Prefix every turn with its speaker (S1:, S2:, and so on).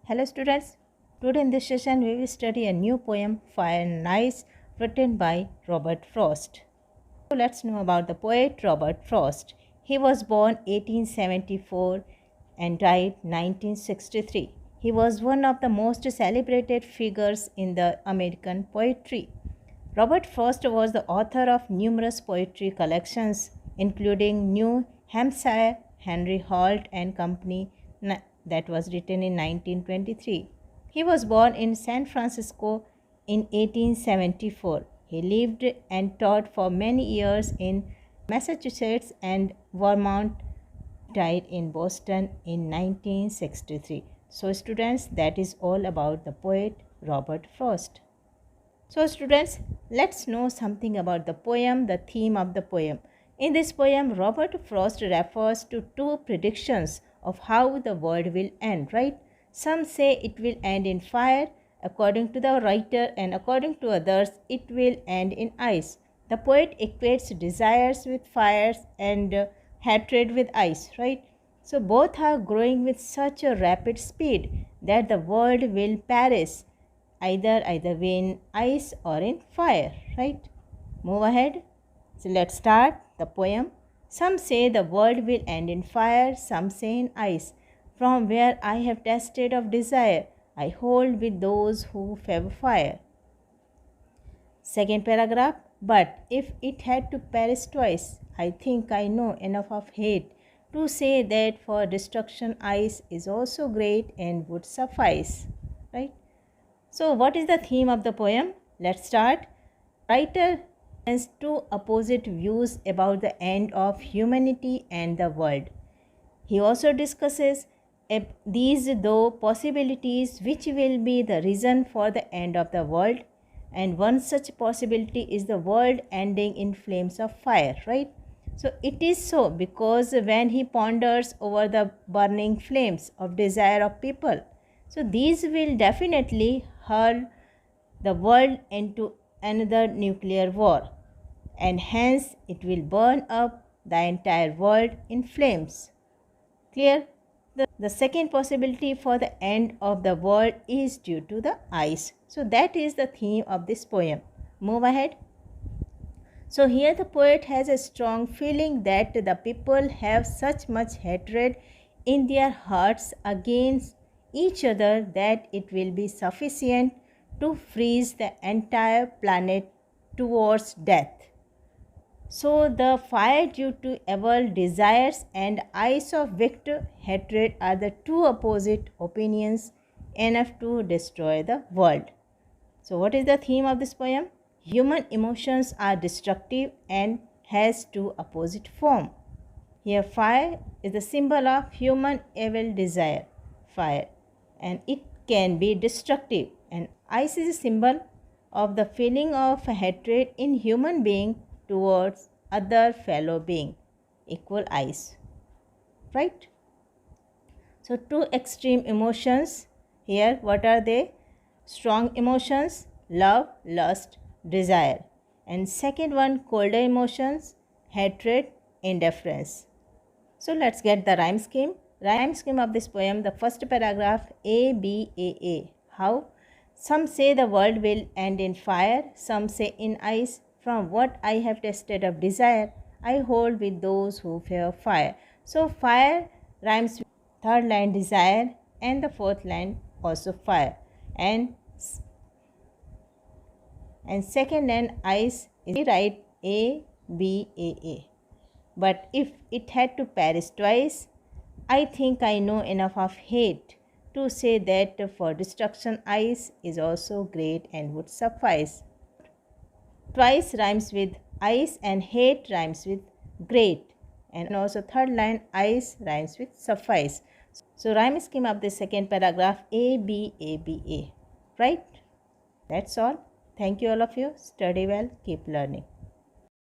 S1: Hello students, today in this session we will study a new poem Fire and Ice written by Robert Frost. So let's know about the poet Robert Frost. He was born 1874 and died 1963. He was one of the most celebrated figures in the American poetry. Robert Frost was the author of numerous poetry collections including New Hampshire, Henry Holt and Company that was written in 1923. He was born in San Francisco in 1874. He lived and taught for many years in Massachusetts and Vermont, died in Boston in 1963. So students, that is all about the poet Robert Frost. So students, let's know something about the poem, the theme of the poem. In this poem, Robert Frost refers to two predictions of how the world will end, right? Some say it will end in fire, according to the writer, and according to others, it will end in ice. The poet equates desires with fires and hatred with ice, right? So both are growing with such a rapid speed that the world will perish either in ice or in fire, right? Move ahead. So let's start the poem. Some say the world will end in fire, some say in ice. From where I have tasted of desire, I hold with those who favor fire. Second paragraph. But if it had to perish twice, I think I know enough of hate to say that for destruction ice is also great and would suffice, right? So what is the theme of the poem? Let's start. Writer has two opposite views about the end of humanity and the world. He also discusses these two possibilities which will be the reason for the end of the world, and one such possibility is the world ending in flames of fire, right? So it is so because when he ponders over the burning flames of desire of people, so these will definitely hurl the world into another nuclear war, and hence it will burn up the entire world in flames. Clear? The second possibility for the end of the world is due to the ice. So that is the theme of this poem. Move ahead. So here the poet has a strong feeling that the people have such much hatred in their hearts against each other that it will be sufficient to freeze the entire planet towards death. So the fire due to evil desires and ice of victor hatred are the two opposite opinions enough to destroy the world. So what is the theme of this poem? Human emotions are destructive and has two opposite form. Here fire is the symbol of human evil desire, fire, and it can be destructive, and ice is a symbol of the feeling of hatred in human being towards other fellow being, equal ice, right? So two extreme emotions here, what are they? Strong emotions, love, lust, desire, and second one, colder emotions, hatred, indifference. So let's get the rhyme scheme. Rhyme scheme of this poem, the first paragraph, A, B, A. How? Some say the world will end in fire, some say in ice. From what I have tasted of desire, I hold with those who fear fire. So fire rhymes with third line desire and the fourth line also fire. And second line ice is right, A, B, A. But if it had to perish twice, I think I know enough of hate to say that for destruction ice is also great and would suffice. Twice rhymes with ice and hate rhymes with great, and also third line ice rhymes with suffice. So rhyme scheme of the second paragraph, A, B, A. Right? That's all. Thank you all of you. Study well. Keep learning.